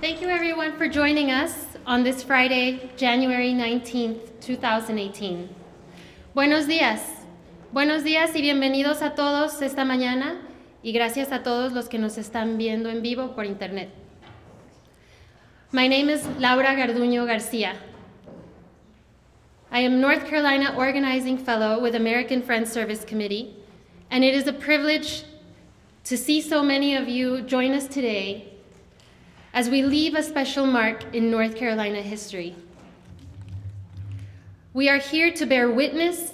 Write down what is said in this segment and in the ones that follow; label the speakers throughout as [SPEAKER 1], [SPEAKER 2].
[SPEAKER 1] Thank you everyone for joining us on this Friday, January 19th, 2018. Buenos días. Buenos días y bienvenidos a todos esta mañana y gracias a todos los que nos están viendo en vivo por internet. My name is Laura Garduño Garcia. I am North Carolina Organizing Fellow with American Friends Service Committee, and it is a privilege to see so many of you join us today as we leave a special mark in North Carolina history. We are here to bear witness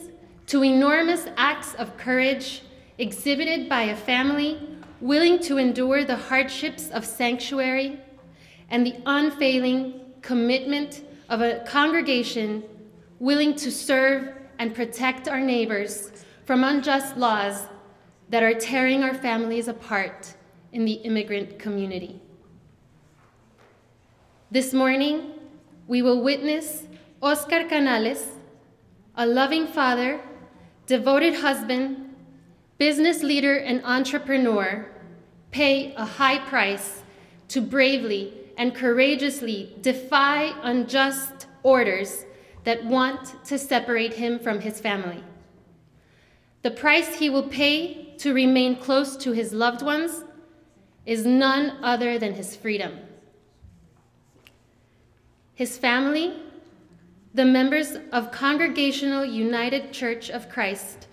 [SPEAKER 1] to enormous acts of courage exhibited by a family willing to endure the hardships of sanctuary and the unfailing commitment of a congregation willing to serve and protect our neighbors from unjust laws that are tearing our families apart in the immigrant community. This morning, we will witness Oscar Canales, a loving father, devoted husband, business leader, and entrepreneur, pay a high price to bravely and courageously defy unjust orders that want to separate him from his family. The price he will pay to remain close to his loved ones is none other than his freedom. His family, the members of Congregational United Church of Christ,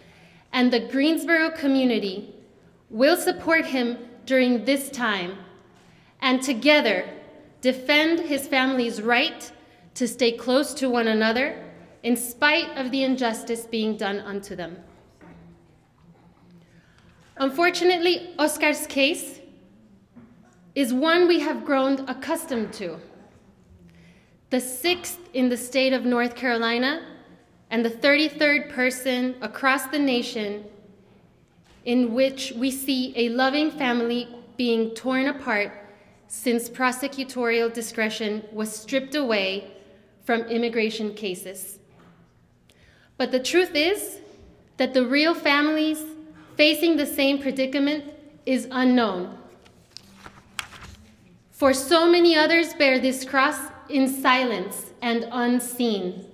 [SPEAKER 1] and the Greensboro community will support him during this time and together defend his family's right to stay close to one another in spite of the injustice being done unto them. Unfortunately, Oscar's case is one we have grown accustomed to. The 6th in the state of North Carolina and the 33rd person across the nation in which we see a loving family being torn apart since prosecutorial discretion was stripped away from immigration cases. But the truth is that the real families facing the same predicament is unknown. For so many others bear this cross in silence and unseen.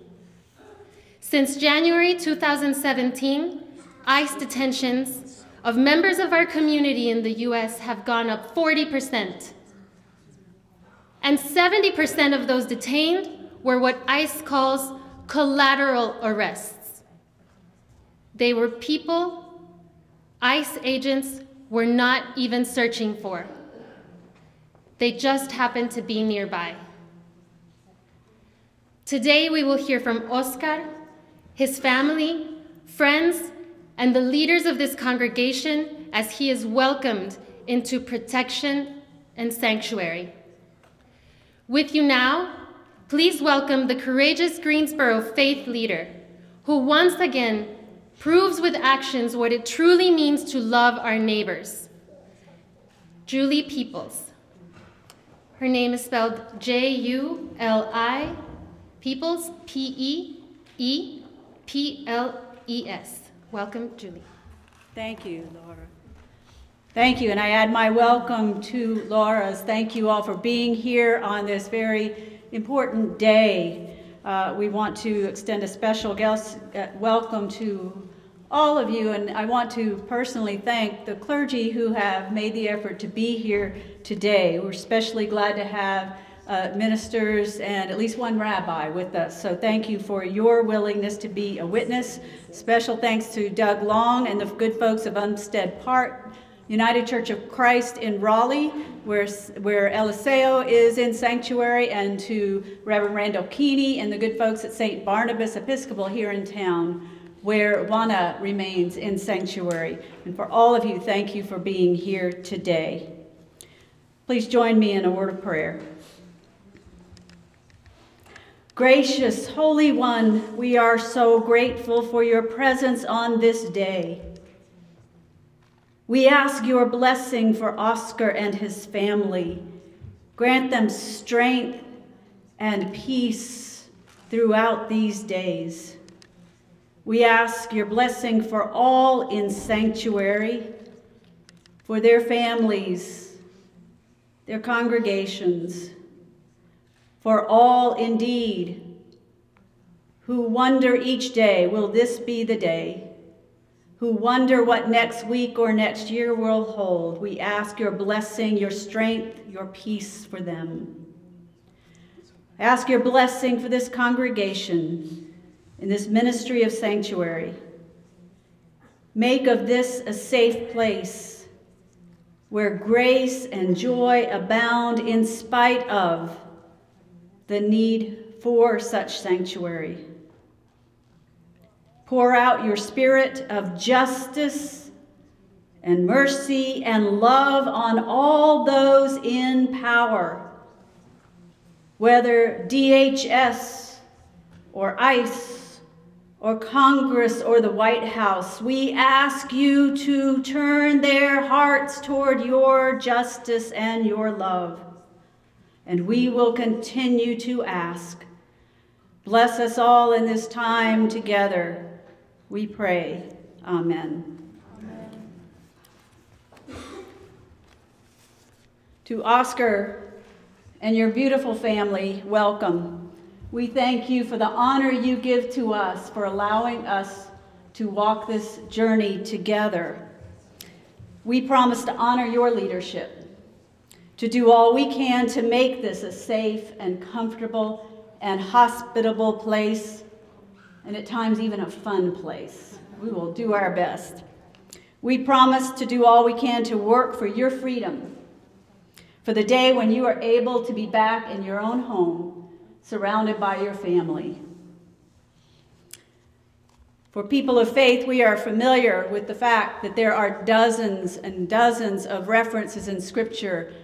[SPEAKER 1] Since January 2017, ICE detentions of members of our community in the US have gone up 40%. And 70% of those detained were what ICE calls collateral arrests. They were people ICE agents were not even searching for. They just happened to be nearby. Today we will hear from Oscar, his family, friends, and the leaders of this congregation as he is welcomed into protection and sanctuary. With you now, please welcome the courageous Greensboro faith leader who once again proves with actions what it truly means to love our neighbors, Julie Peoples. Her name is spelled J-U-L-I, Peoples, P-E-E-P-L-E-S. Welcome, Julie.
[SPEAKER 2] Thank you, Laura. Thank you, and I add my welcome to Laura's. Thank you all for being here on this very important day. We want to extend a special welcome to all of you, and I want to personally thank the clergy who have made the effort to be here today. We're especially glad to have ministers and at least one rabbi with us. So thank you for your willingness to be a witness. Special thanks to Doug Long and the good folks of Umstead Park, United Church of Christ in Raleigh, where Eliseo is in sanctuary, and to Reverend Randall Keeney and the good folks at St. Barnabas Episcopal here in town, where Juana remains in sanctuary. And for all of you, thank you for being here today. Please join me in a word of prayer. Gracious Holy One, we are so grateful for your presence on this day. We ask your blessing for Oscar and his family. Grant them strength and peace throughout these days. We ask your blessing for all in sanctuary, for their families, their congregations, For all indeed who wonder each day, will this be the day? Who wonder what next week or next year will hold, we ask your blessing, your strength, your peace for them. I ask your blessing for this congregation in this ministry of sanctuary. Make of this a safe place where grace and joy abound in spite of the need for such sanctuary. Pour out your spirit of justice and mercy and love on all those in power, whether DHS or ICE or Congress or the White House. We ask you to turn their hearts toward your justice and your love. And we will continue to ask. Bless us all in this time together, we pray. Amen. Amen. To Oscar and your beautiful family, welcome. We thank you for the honor you give to us for allowing us to walk this journey together. We promise to honor your leadership, to do all we can to make this a safe and comfortable and hospitable place, and at times even a fun place. We will do our best. We promise to do all we can to work for your freedom, for the day when you are able to be back in your own home, surrounded by your family. For people of faith, we are familiar with the fact that there are dozens and dozens of references in Scripture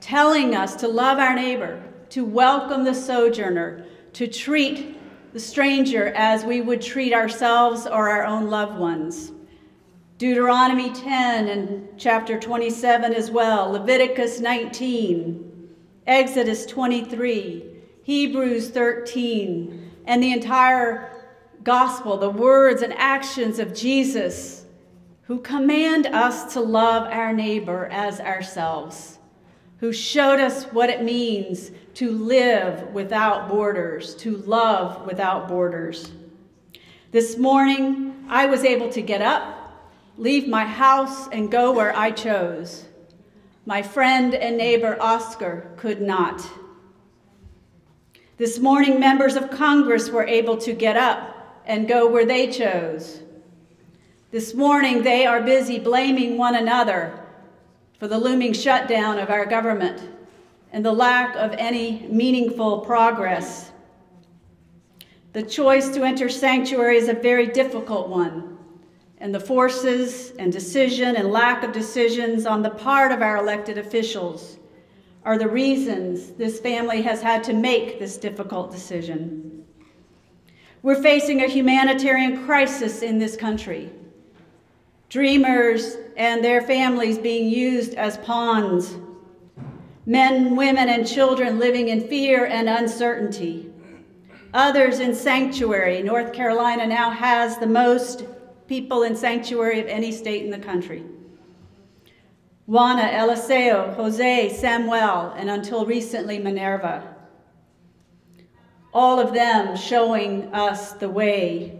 [SPEAKER 2] telling us to love our neighbor, to welcome the sojourner, to treat the stranger as we would treat ourselves or our own loved ones. Deuteronomy 10 and chapter 27 as well, Leviticus 19, Exodus 23, Hebrews 13, and the entire gospel, the words and actions of Jesus, who command us to love our neighbor as ourselves, who showed us what it means to live without borders, to love without borders. This morning, I was able to get up, leave my house, and go where I chose. My friend and neighbor Oscar could not. This morning, members of Congress were able to get up and go where they chose. This morning, they are busy blaming one another for the looming shutdown of our government and the lack of any meaningful progress. The choice to enter sanctuary is a very difficult one, and the forces and decision and lack of decisions on the part of our elected officials are the reasons this family has had to make this difficult decision. We're facing a humanitarian crisis in this country. Dreamers and their families being used as pawns. Men, women, and children living in fear and uncertainty. Others in sanctuary. North Carolina now has the most people in sanctuary of any state in the country. Juana, Eliseo, Jose, Samuel, and until recently, Minerva. All of them showing us the way.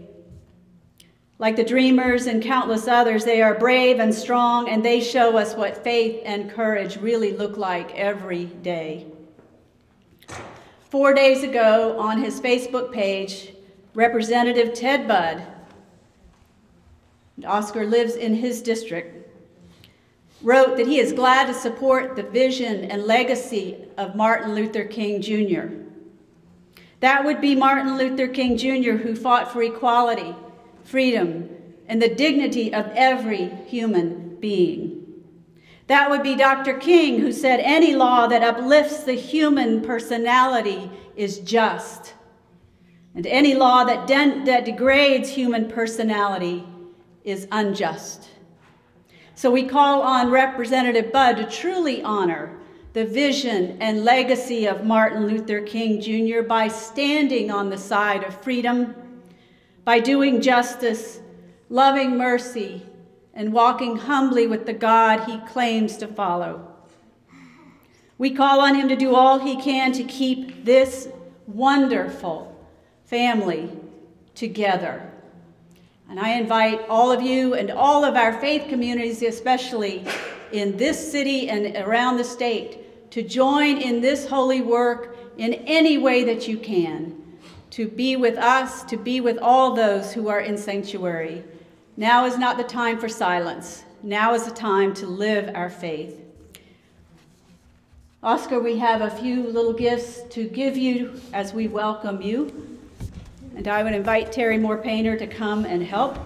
[SPEAKER 2] Like the dreamers and countless others, they are brave and strong, and they show us what faith and courage really look like every day. 4 days ago, on his Facebook page, Representative Ted Budd, Oscar lives in his district, wrote that he is glad to support the vision and legacy of Martin Luther King Jr. That would be Martin Luther King Jr., who fought for equality, freedom, and the dignity of every human being. That would be Dr. King, who said any law that uplifts the human personality is just, and any law that degrades human personality is unjust. So we call on Representative Budd to truly honor the vision and legacy of Martin Luther King Jr. by standing on the side of freedom, by doing justice, loving mercy, and walking humbly with the God he claims to follow. We call on him to do all he can to keep this wonderful family together. And I invite all of you and all of our faith communities, especially in this city and around the state, to join in this holy work in any way that you can, to be with us, to be with all those who are in sanctuary. Now is not the time for silence. Now is the time to live our faith. Oscar, we have a few little gifts to give you as we welcome you. And I would invite Terry Moore Painter to come and help.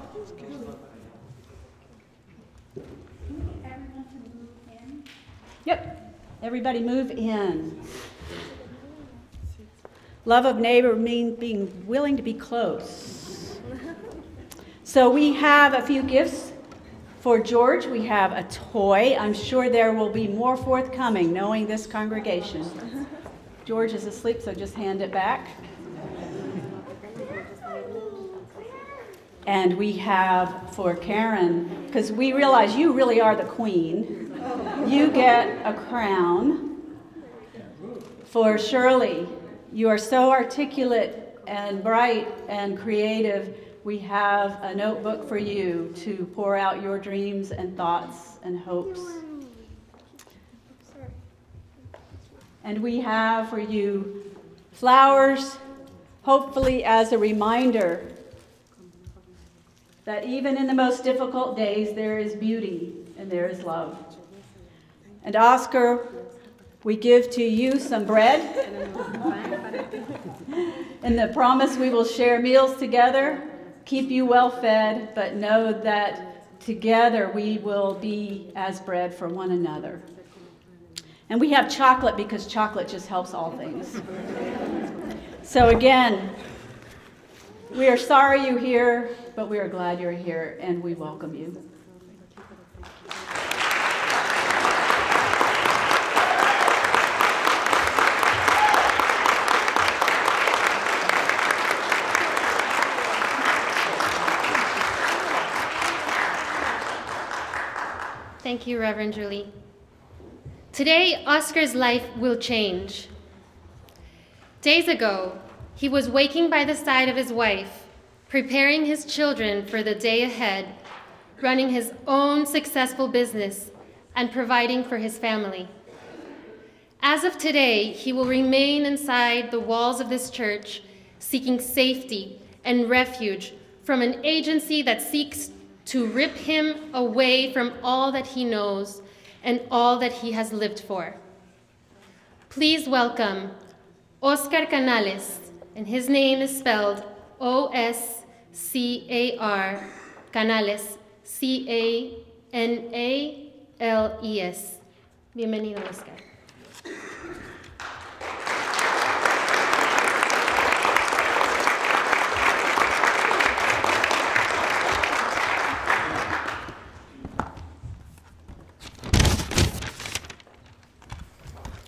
[SPEAKER 2] Yep, everybody move in. Love of neighbor means being willing to be close. So we have a few gifts for George. We have a toy. I'm sure there will be more forthcoming, knowing this congregation. George is asleep, so just hand it back. And we have for Karen, because we realize you really are the queen, you get a crown. For Shirley, you are so articulate and bright and creative. We have a notebook for you to pour out your dreams and thoughts and hopes. And we have for you flowers, hopefully as a reminder that even in the most difficult days, there is beauty and there is love. And Oscar, we give to you some bread and the promise we will share meals together, keep you well fed, but know that together we will be as bread for one another. And we have chocolate because chocolate just helps all things. So again, we are sorry you're here, but we are glad you're here, and we welcome you.
[SPEAKER 1] Thank you, Reverend Julie. Today, Oscar's life will change. Days ago, he was waking by the side of his wife, preparing his children for the day ahead, running his own successful business, and providing for his family. As of today, he will remain inside the walls of this church, seeking safety and refuge from an agency that seeks to rip him away from all that he knows and all that he has lived for. Please welcome Oscar Canales, and his name is spelled O-S-C-A-R, Canales, C-A-N-A-L-E-S. Bienvenido, Oscar.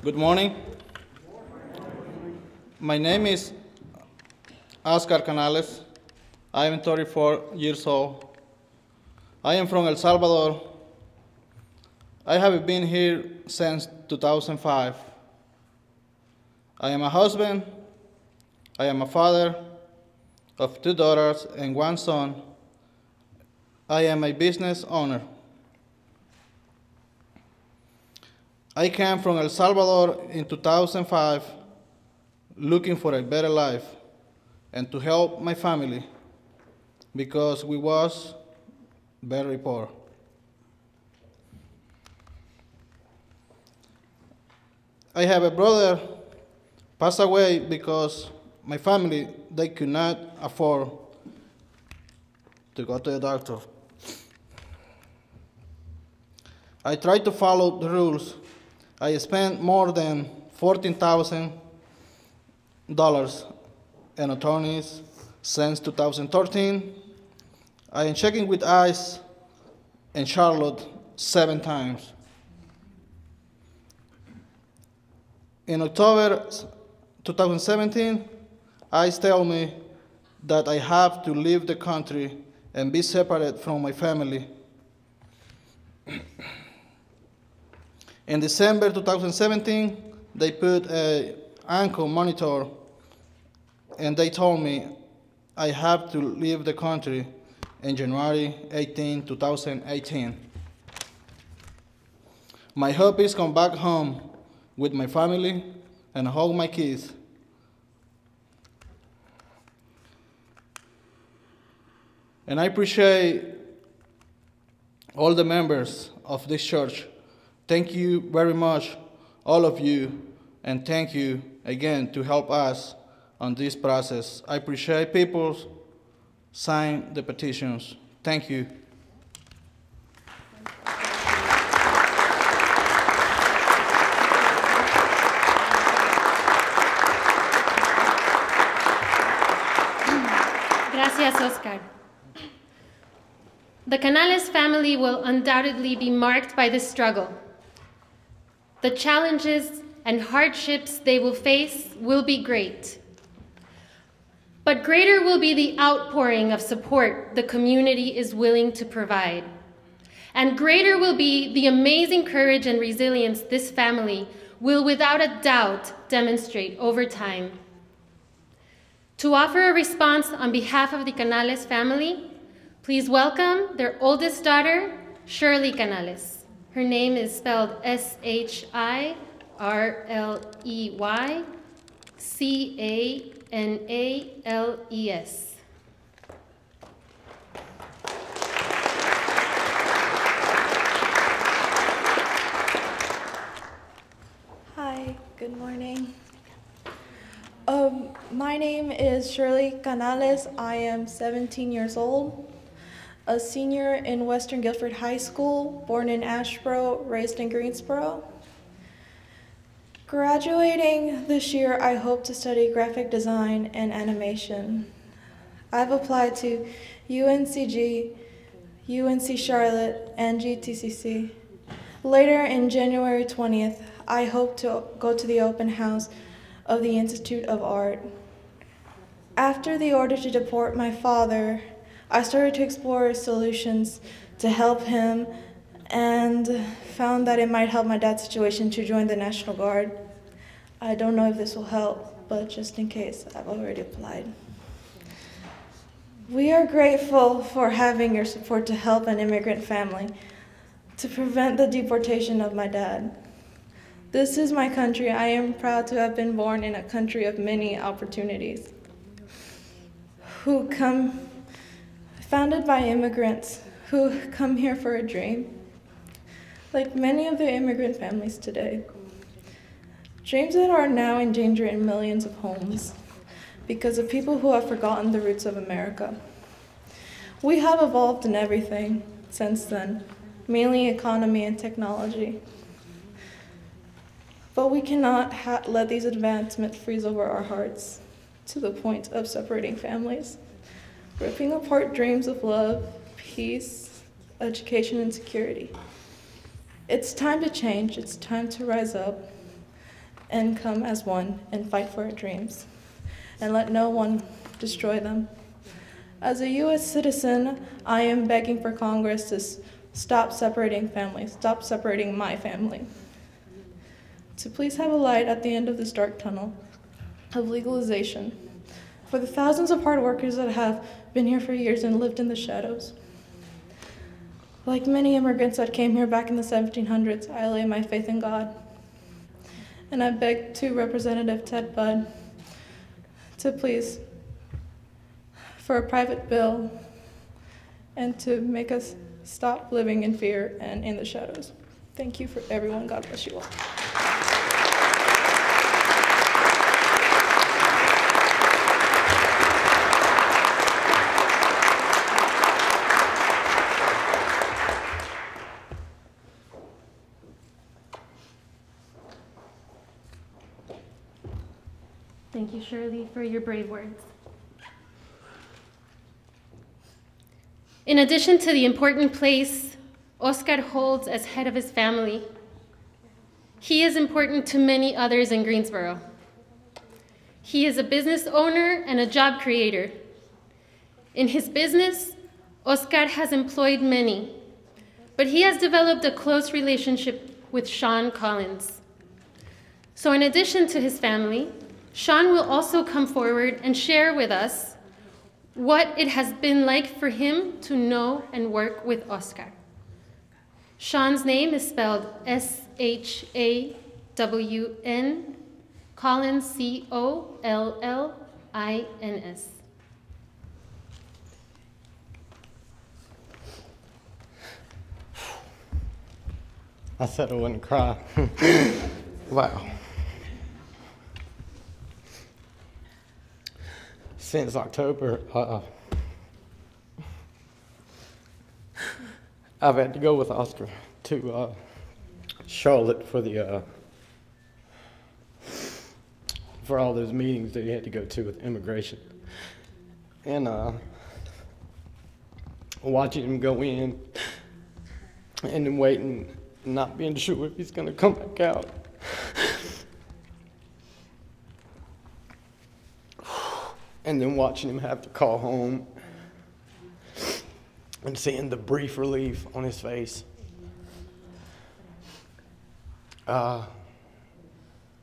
[SPEAKER 3] Good morning. My name is Oscar Canales. I am 34 years old. I am from El Salvador. I have been here since 2005. I am a husband. I am a father of 2 daughters and 1 son. I am a business owner. I came from El Salvador in 2005 looking for a better life and to help my family because we was very poor. I have a brother passed away because my family, they could not afford to go to the doctor. I tried to follow the rules. I spent more than $14,000 in attorneys since 2013. I am checking with ICE in Charlotte 7 times. In October 2017, ICE told me that I have to leave the country and be separate from my family. In December 2017, they put an ankle monitor, and they told me I have to leave the country in January 18, 2018. My hope is come back home with my family and hug my kids. And I appreciate all the members of this church. Thank you very much, all of you, and thank you again to help us on this process. I appreciate people sign the petitions. Thank you.
[SPEAKER 1] Gracias, Oscar. The Canales family will undoubtedly be marked by this struggle. The challenges and hardships they will face will be great. But greater will be the outpouring of support the community is willing to provide. And greater will be the amazing courage and resilience this family will without a doubt demonstrate over time. To offer a response on behalf of the Canales family, please welcome their oldest daughter, Shirley Canales. Her name is spelled S-H-I-R-L-E-Y-C-A-N-A-L-E-S.
[SPEAKER 4] Hi, good morning. My name is Shirley Canales. I am 17 years old, a senior in Western Guilford High School, born in Asheboro, raised in Greensboro. Graduating this year, I hope to study graphic design and animation. I've applied to UNCG, UNC Charlotte, and GTCC. Later in January 20th, I hope to go to the open house of the Institute of Art. After the order to deport my father, I started to explore solutions to help him and found that it might help my dad's situation to join the National Guard. I don't know if this will help, but just in case, I've already applied. We are grateful for having your support to help an immigrant family to prevent the deportation of my dad. This is my country. I am proud to have been born in a country of many opportunities, founded by immigrants who come here for a dream, like many of the immigrant families today. Dreams that are now in danger in millions of homes because of people who have forgotten the roots of America. We have evolved in everything since then, mainly economy and technology. But we cannot let these advancements freeze over our hearts to the point of separating families, ripping apart dreams of love, peace, education, and security. It's time to change. It's time to rise up and come as one and fight for our dreams and let no one destroy them. As a U.S. citizen, I am begging for Congress to stop separating families, stop separating my family, to please have a light at the end of this dark tunnel of legalization for the thousands of hard workers that have been here for years and lived in the shadows. Like many immigrants that came here back in the 1700s, I lay my faith in God. And I beg to Representative Ted Budd to please, for a private bill, and to make us stop living in fear and in the shadows. Thank you for everyone. God bless you all.
[SPEAKER 1] Thank you, Shirley, for your brave words. In addition to the important place Oscar holds as head of his family, he is important to many others in Greensboro. He is a business owner and a job creator. In his business, Oscar has employed many, but he has developed a close relationship with Sean Collins. So in addition to his family, Sean will also come forward and share with us what it has been like for him to know and work with Oscar. Sean's name is spelled S-H-A-W-N, Collins, C-O-L-L-I-N-S.
[SPEAKER 5] I said I wouldn't cry. Wow. Since October, I've had to go with Oscar to Charlotte for all those meetings that he had to go to with immigration. And watching him go in and then waiting, not being sure if he's gonna come back out. And then watching him have to call home and seeing the brief relief on his face.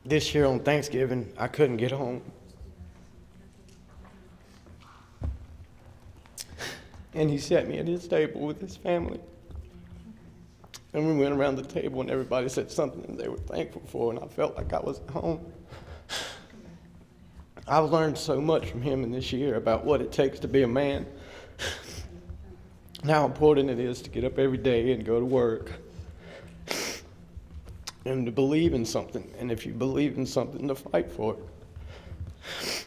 [SPEAKER 5] This year on Thanksgiving, I couldn't get home. And he sat me at his table with his family. And we went around the table and everybody said something that they were thankful for, and I felt like I was at home. I've learned so much from him in this year about what it takes to be a man, and how important it is to get up every day and go to work, and to believe in something, and if you believe in something, to fight for it.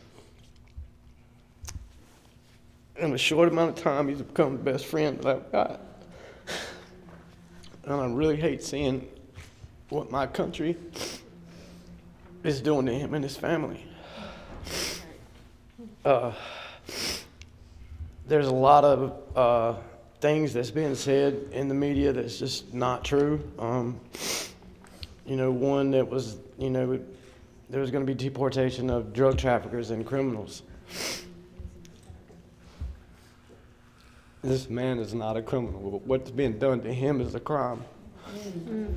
[SPEAKER 5] In a short amount of time, he's become the best friend that I've got. And I really hate seeing what my country is doing to him and his family. There's a lot of things that's being said in the media that's just not true. One that was, there was going to be deportation of drug traffickers and criminals. This man is not a criminal. What's being done to him is a crime. Mm.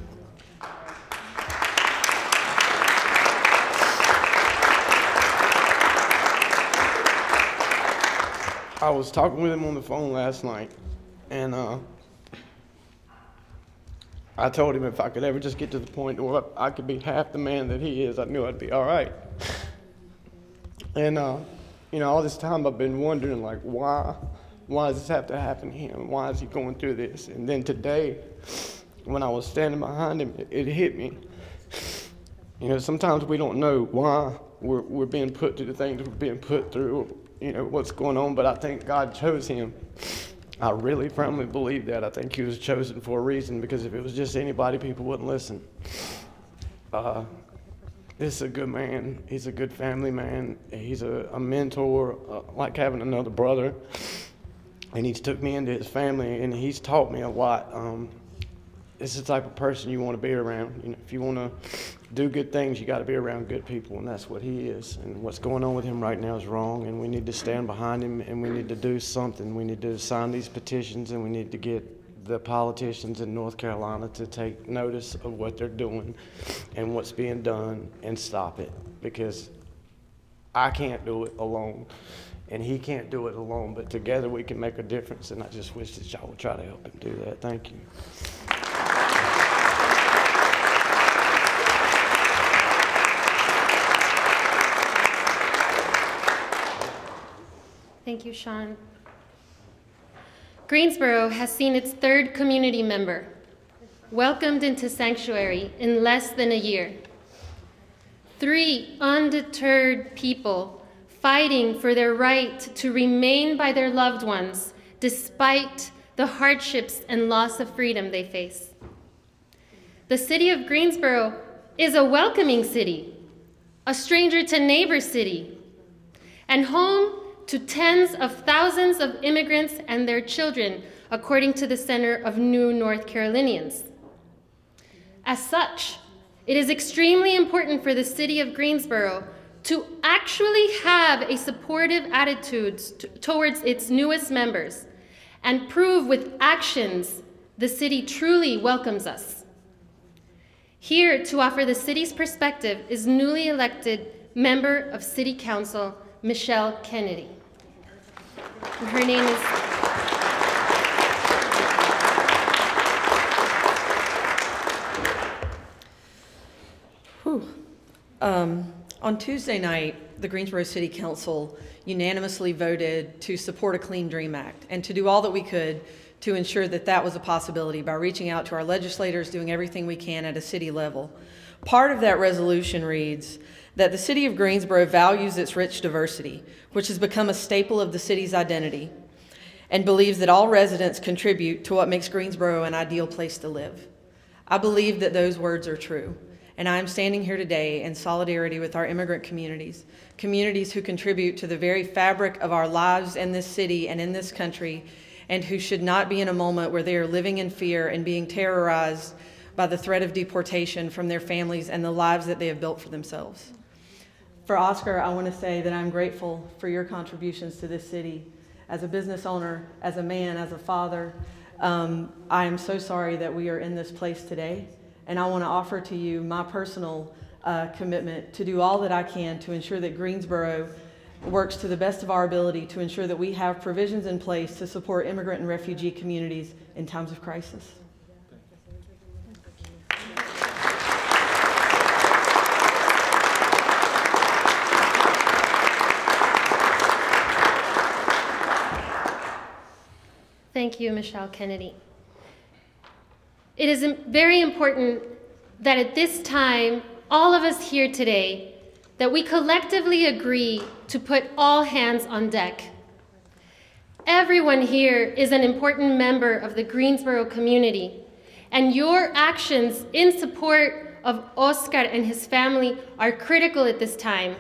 [SPEAKER 5] I was talking with him on the phone last night, and I told him if I could ever just get to the point where I could be half the man that he is, I knew I'd be all right. And, all this time I've been wondering, like, why does this have to happen to him? Why is he going through this? And then today, when I was standing behind him, it hit me. Sometimes we don't know why we're being put through the things we're being put through, what's going on, but I think God chose him. I really firmly believe that. I think he was chosen for a reason, because if it was just anybody, people wouldn't listen. This is a good man. He's a good family man. He's a mentor, like having another brother. And he's took me into his family, and he's taught me a lot. This is the type of person you want to be around. If you want to do good things, you got to be around good people, and that's what he is. And what's going on with him right now is wrong, and we need to stand behind him, and we need to do something. We need to sign these petitions, and we need to get the politicians in North Carolina to take notice of what they're doing and what's being done and stop it, because I can't do it alone. And he can't do it alone, but together we can make a difference, and I just wish that y'all would try to help him do that. Thank you.
[SPEAKER 1] Thank you, Sean. Greensboro has seen its third community member welcomed into sanctuary in less than a year. 3 undeterred people fighting for their right to remain by their loved ones despite the hardships and loss of freedom they face. The city of Greensboro is a welcoming city, a stranger to neighbor city, and home to tens of thousands of immigrants and their children, according to the Center of New North Carolinians. As such, it is extremely important for the city of Greensboro to actually have a supportive attitude towards its newest members and prove with actions the city truly welcomes us. Here to offer the city's perspective is newly elected member of City Council, Michelle Kennedy. Her name is...
[SPEAKER 6] On Tuesday night, the Greensboro City Council unanimously voted to support a Clean Dream Act and to do all that we could to ensure that that was a possibility by reaching out to our legislators, doing everything we can at a city level. Part of that resolution reads that the city of Greensboro values its rich diversity, which has become a staple of the city's identity, and believes that all residents contribute to what makes Greensboro an ideal place to live. I believe that those words are true. And I am standing here today in solidarity with our immigrant communities, communities who contribute to the very fabric of our lives in this city and in this country, and who should not be in a moment where they are living in fear and being terrorized by the threat of deportation from their families and the lives that they have built for themselves. For Oscar, I want to say that I'm grateful for your contributions to this city. As a business owner, as a man, as a father, I am so sorry that we are in this place today. And I want to offer to you my personal commitment to do all that I can to ensure that Greensboro works to the best of our ability to ensure that we have provisions in place to support immigrant and refugee communities in times of crisis.
[SPEAKER 1] Thank you, Michelle Kennedy. It is very important that at this time, all of us here today, that we collectively agree to put all hands on deck. Everyone here is an important member of the Greensboro community, and your actions in support of Oscar and his family are critical at this time.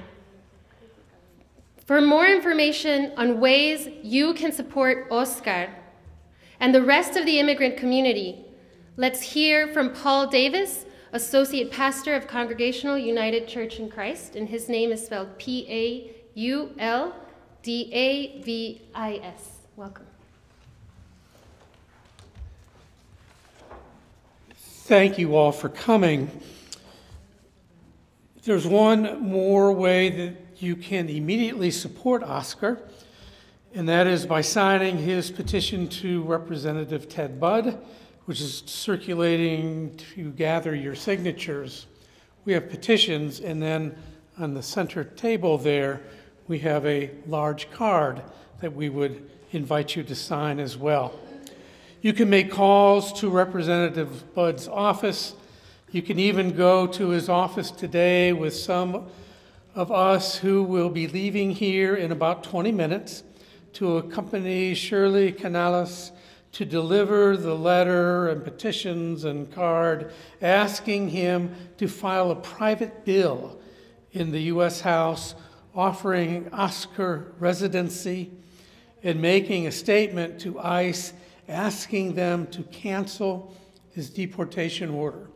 [SPEAKER 1] For more information on ways you can support Oscar and the rest of the immigrant community, let's hear from Paul Davis, Associate Pastor of Congregational United Church in Christ, and his name is spelled P-A-U-L-D-A-V-I-S. Welcome.
[SPEAKER 7] Thank you all for coming. There's one more way that you can immediately support Oscar, and that is by signing his petition to Representative Ted Budd, which is circulating to gather your signatures. We have petitions, and then on the center table there, we have a large card that we would invite you to sign as well. You can make calls to Representative Budd's office. You can even go to his office today with some of us who will be leaving here in about 20 minutes to accompany Shirley Canales to deliver the letter and petitions and card asking him to file a private bill in the U.S. House offering Oscar residency and making a statement to ICE asking them to cancel his deportation order.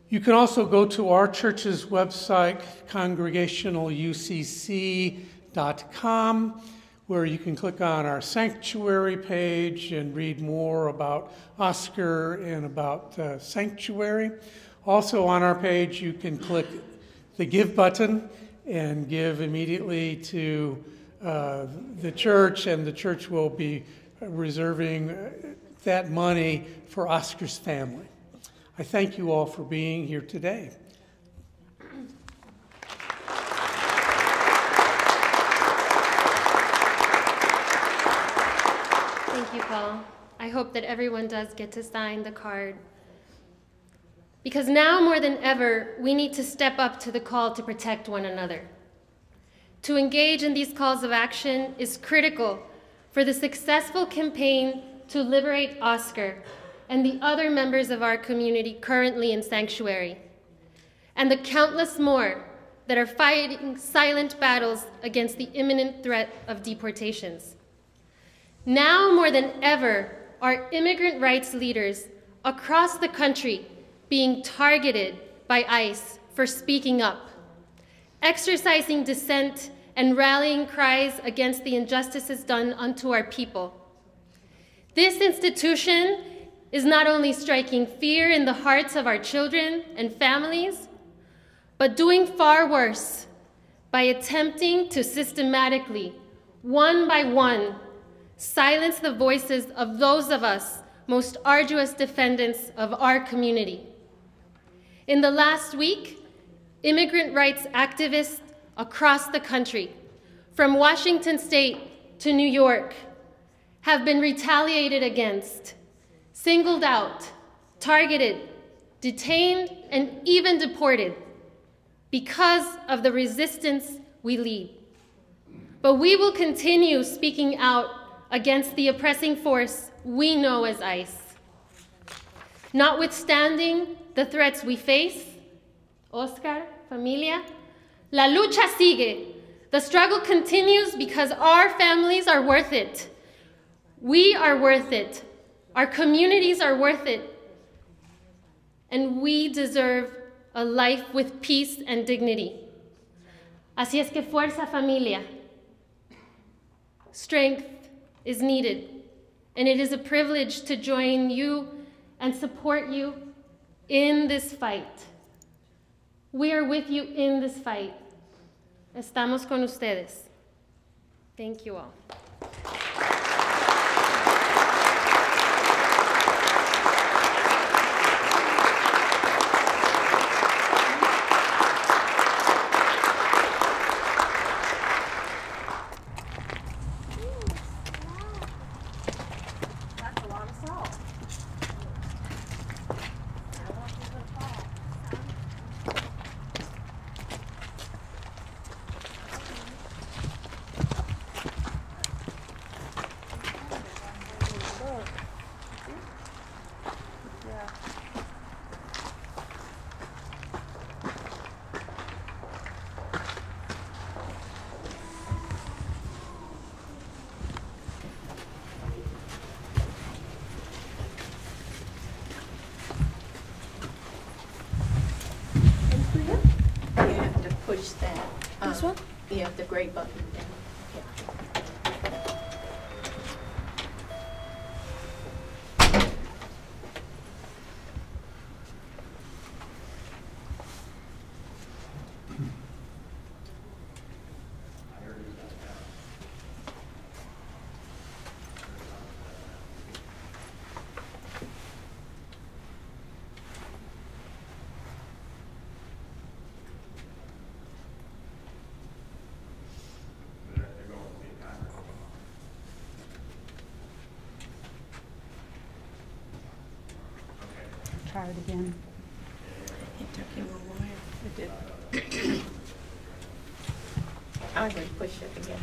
[SPEAKER 7] You can also go to our church's website, congregationalucc.com, where you can click on our sanctuary page and read more about Oscar and about sanctuary. Also on our page, you can click the Give button and give immediately to the church, and the church will be reserving that money for Oscar's family. I thank you all for being here today.
[SPEAKER 1] Thank you, Paul. I hope that everyone does get to sign the card. Because now more than ever, we need to step up to the call to protect one another. To engage in these calls of action is critical for the successful campaign to liberate Oscar and the other members of our community currently in sanctuary, and the countless more that are fighting silent battles against the imminent threat of deportations. Now more than ever, are immigrant rights leaders across the country being targeted by ICE for speaking up, exercising dissent and rallying cries against the injustices done unto our people. This institution is not only striking fear in the hearts of our children and families, but doing far worse by attempting to systematically, one by one, silence the voices of those of us most arduous defendants of our community. In the last week, immigrant rights activists across the country, from Washington State to New York, have been retaliated against, singled out, targeted, detained, and even deported because of the resistance we lead. But we will continue speaking out against the oppressing force we know as ICE. Notwithstanding the threats we face, Oscar, familia, la lucha sigue. The struggle continues because our families are worth it. We are worth it. Our communities are worth it. And we deserve a life with peace and dignity. Así es que fuerza, familia. Strength is needed, and it is a privilege to join you and support you in this fight. We are with you in this fight. Estamos con ustedes. Thank you all.
[SPEAKER 8] Push that.
[SPEAKER 4] This one?
[SPEAKER 8] Yeah, the gray button. Yeah.
[SPEAKER 2] Try it again.
[SPEAKER 8] It took him a while. It did. I'm going to push it again.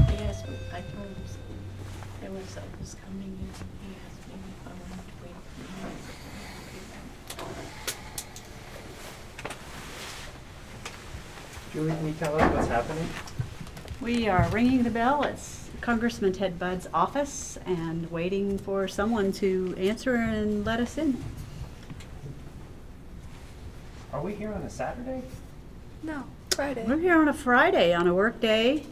[SPEAKER 8] Yes, I told him there was others coming in. He asked me if I wanted to wait.
[SPEAKER 9] Julie, can you tell us what's happening?
[SPEAKER 2] We are ringing the bell. It's Congressman Ted Budd's office and waiting for someone to answer and let us in.
[SPEAKER 9] Are we here on a Saturday?
[SPEAKER 4] No, Friday.
[SPEAKER 2] We're here on a Friday, on a work day,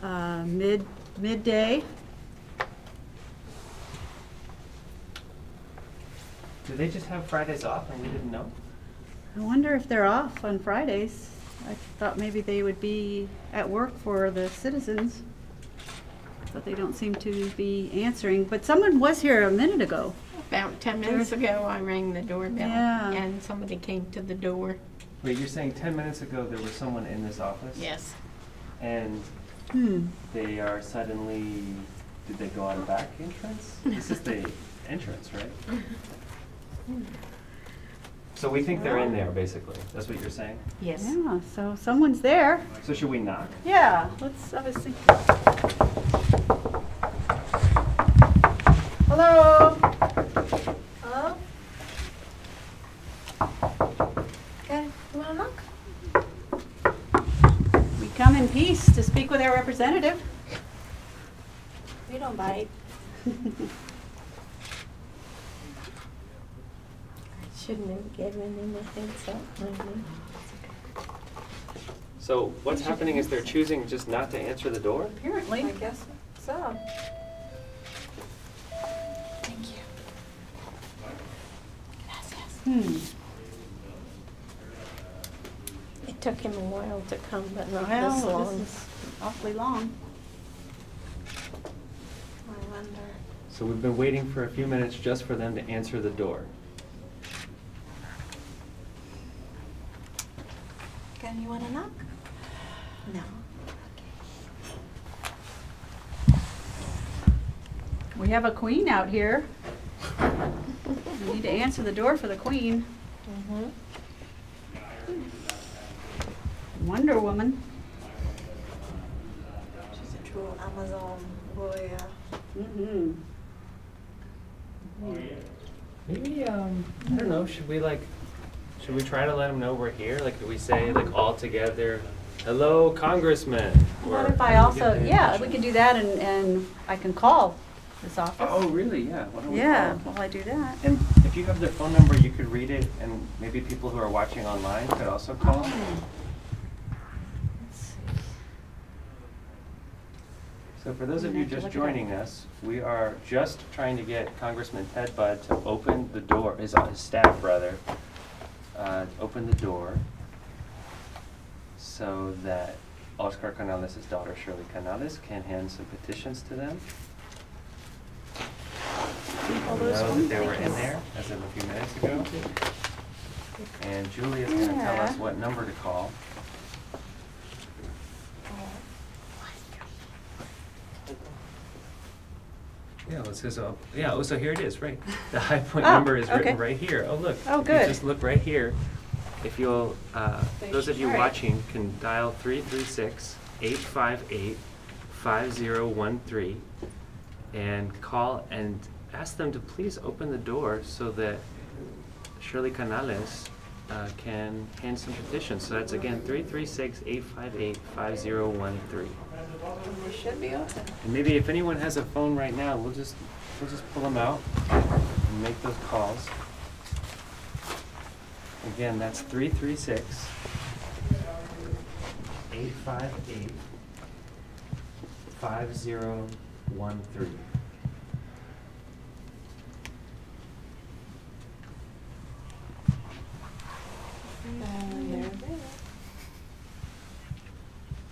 [SPEAKER 2] midday.
[SPEAKER 9] Do they just have Fridays off and we didn't know?
[SPEAKER 2] I wonder if they're off on Fridays. I thought maybe they would be at work for the citizens, but they don't seem to be answering. But someone was here a minute ago.
[SPEAKER 8] About 10 minutes ago, I rang the doorbell,
[SPEAKER 2] Yeah.
[SPEAKER 8] and somebody came to the door.
[SPEAKER 9] Wait, you're saying 10 minutes ago there was someone in this office?
[SPEAKER 8] Yes.
[SPEAKER 9] And they are suddenly, did they go out a back entrance? This is the entrance, right? So we think they're in there, basically. That's what you're saying?
[SPEAKER 8] Yes.
[SPEAKER 2] Yeah, so someone's there.
[SPEAKER 9] So should we knock?
[SPEAKER 2] Yeah, let's obviously. Hello?
[SPEAKER 4] Hello? Okay, you wanna knock?
[SPEAKER 2] We come in peace to speak with our representative.
[SPEAKER 4] We don't bite.
[SPEAKER 8] Shouldn't have given him a heads up, maybe.
[SPEAKER 9] So what's happening is they're choosing just not to answer the door?
[SPEAKER 2] Apparently.
[SPEAKER 4] I guess so.
[SPEAKER 8] It took him a while to come, but not
[SPEAKER 2] Well,
[SPEAKER 8] this long.
[SPEAKER 2] this is awfully long.
[SPEAKER 8] I wonder.
[SPEAKER 9] So we've been waiting for a few minutes just for them to answer the door.
[SPEAKER 8] Can you want to knock? No.
[SPEAKER 2] We have a queen out here. We need to answer the door for the queen. Wonder Woman.
[SPEAKER 8] She's a true Amazon warrior.
[SPEAKER 9] Maybe, I don't know, should we try to let them know we're here? Like, do we say, like, all together, hello, Congressman?
[SPEAKER 2] What if I also, yeah, we could do that and I can call this office.
[SPEAKER 9] Oh, really? Yeah. Why don't we
[SPEAKER 2] Yeah,
[SPEAKER 9] call them?
[SPEAKER 2] while I do that.
[SPEAKER 9] And if you have their phone number, you could read it, and maybe people who are watching online could also call.
[SPEAKER 2] Let's see.
[SPEAKER 9] So for those of you just joining us, we are just trying to get Congressman Ted Budd to open the door, his staff rather, open the door so that Oscar Canales' daughter Shirley Canales can hand some petitions to them. We know that they were in there as of a few minutes ago. And Julie is going to tell us what number to call. Yeah, it says, so here it is, right. The High Point number is written right here. Oh, look.
[SPEAKER 2] Oh,
[SPEAKER 9] If you
[SPEAKER 2] good.
[SPEAKER 9] just look right here. If you'll, those of you
[SPEAKER 2] All right.
[SPEAKER 9] watching can dial 336-858-5013 and call and ask them to please open the door so that Shirley Canales can hand some petitions. So that's again 336-858-5013.
[SPEAKER 8] They should be open.
[SPEAKER 9] And maybe if anyone has a phone right now, we'll just pull them out and make those calls. Again, that's 336-858-5013.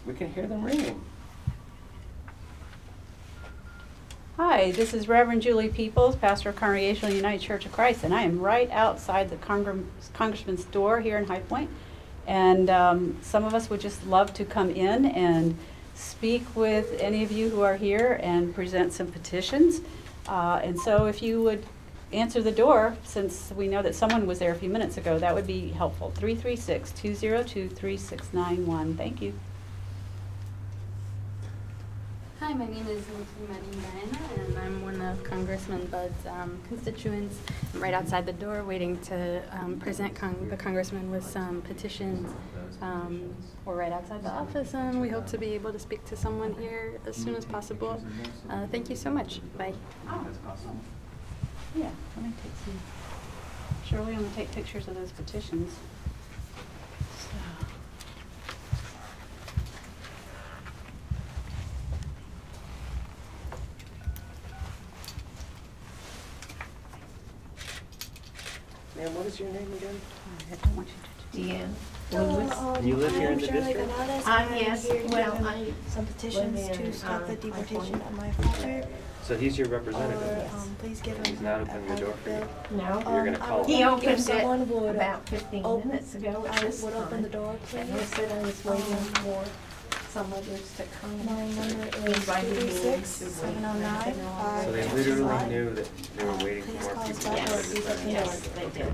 [SPEAKER 9] We can hear them ringing.
[SPEAKER 2] Hi, this is Reverend Julie Peoples, pastor of Congregational United Church of Christ, and I am right outside the Congressman's door here in High Point. And some of us would just love to come in and speak with any of you who are here and present some petitions. And so if you would answer the door, since we know that someone was there a few minutes ago, that would be helpful. 336-202-3691. Thank you.
[SPEAKER 10] Hi, my name is Marie Diana, and I'm one of Congressman Budd's constituents. I'm right outside the door waiting to present the congressman with some petitions. We're right outside the office, and we hope to be able to speak to someone here as soon as possible. Thank you so much. Bye.
[SPEAKER 2] Yeah, let me take some. Shirley, I'm going to take pictures of those petitions.
[SPEAKER 9] Ma'am, what is your name again?
[SPEAKER 2] I don't want you to.
[SPEAKER 8] Deanne.
[SPEAKER 9] You live here in the district?
[SPEAKER 8] Yes, well,
[SPEAKER 4] Some petitions to stop the deportation of my father.
[SPEAKER 9] So he's your representative.
[SPEAKER 4] Please give
[SPEAKER 9] He's
[SPEAKER 4] him
[SPEAKER 9] not opening the door for you.
[SPEAKER 8] no.
[SPEAKER 9] You're going to call
[SPEAKER 8] He
[SPEAKER 9] him.
[SPEAKER 8] opened
[SPEAKER 4] someone
[SPEAKER 8] it
[SPEAKER 4] would
[SPEAKER 8] about 15 minutes ago at this
[SPEAKER 4] would open the
[SPEAKER 8] time.
[SPEAKER 4] door,
[SPEAKER 8] And he
[SPEAKER 4] please.
[SPEAKER 8] said I was waiting for some others to come.
[SPEAKER 4] My number is
[SPEAKER 8] Invited me to
[SPEAKER 4] 236-709.
[SPEAKER 9] So they literally knew that they were waiting for
[SPEAKER 4] Please
[SPEAKER 9] more
[SPEAKER 4] call us
[SPEAKER 9] people.
[SPEAKER 4] back
[SPEAKER 9] to
[SPEAKER 4] or
[SPEAKER 9] enter
[SPEAKER 4] please
[SPEAKER 9] the
[SPEAKER 4] open the
[SPEAKER 8] Yes,
[SPEAKER 4] door.
[SPEAKER 8] they did.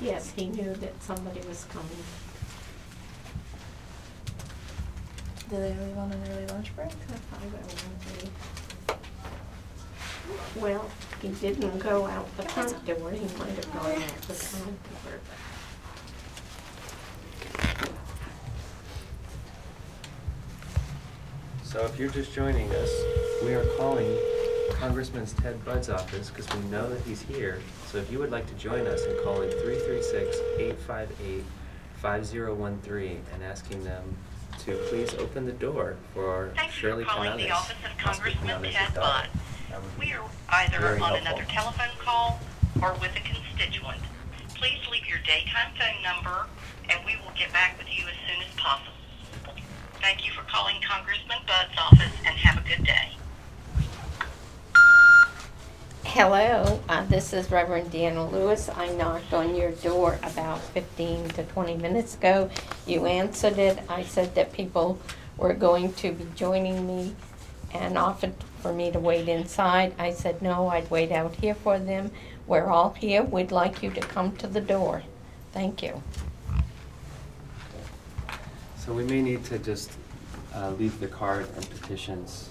[SPEAKER 8] Yes, he knew that somebody was coming.
[SPEAKER 4] Do they leave on an early lunch break?
[SPEAKER 8] Well, he didn't go out the front door, he might have gone out the front door.
[SPEAKER 9] So if you're just joining us, we are calling Congressman Ted Budd's office because we know that he's here. So if you would like to join us in calling 336-858-5013 and asking them to please open the door for Shirley Canales, Oscar Canales' daughter.
[SPEAKER 11] We are either on another telephone call or with a constituent. Please leave your daytime phone number and we will get back with you as soon as possible. Thank you for calling Congressman Budd's office and have a good day.
[SPEAKER 8] Hello, this is Reverend Deanna Lewis. I knocked on your door about 15 to 20 minutes ago. You answered it. I said that people were going to be joining me and offered for me to wait inside. I said no, I'd wait out here for them. We're all here. We'd like you to come to the door. Thank you.
[SPEAKER 9] So we may need to just leave the card and petitions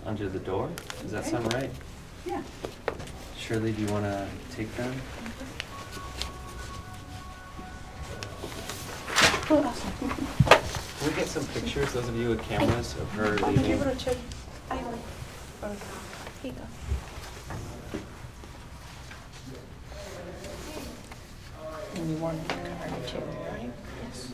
[SPEAKER 9] under the door. Does that sound right?
[SPEAKER 2] Yeah.
[SPEAKER 9] Shirley, do you want to take them? Can we get some pictures, those of you with cameras, of her leaving?
[SPEAKER 8] And you wanted the card too, right? Yes.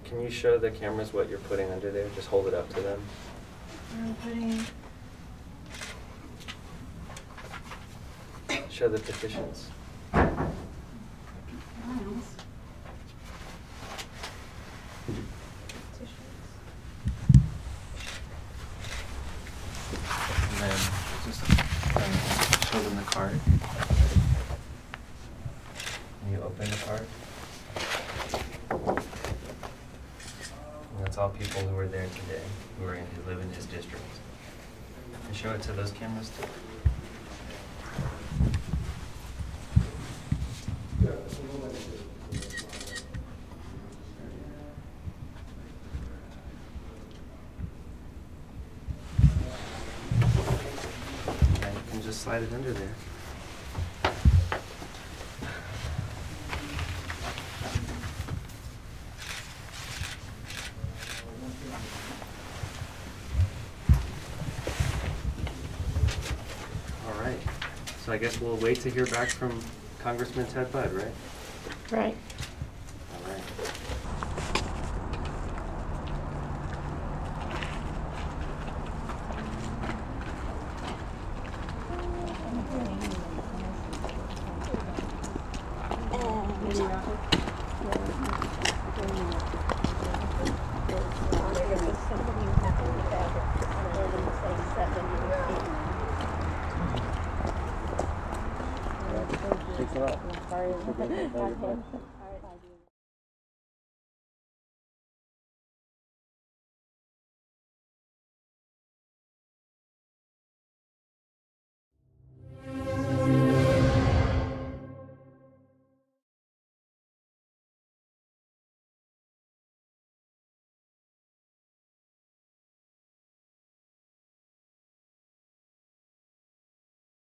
[SPEAKER 9] Can you show the cameras what you're putting under there? Just hold it up to them.
[SPEAKER 4] I'm putting
[SPEAKER 9] Show the petitions. And then just show them the card. And you open the card. And that's all people who were there today, who live in his district. And show it to those cameras too. And you can just slide it under there. All right. So I guess we'll wait to hear back from Congressman Ted Budd, right?
[SPEAKER 8] Right.
[SPEAKER 9] All right.
[SPEAKER 8] Sorry.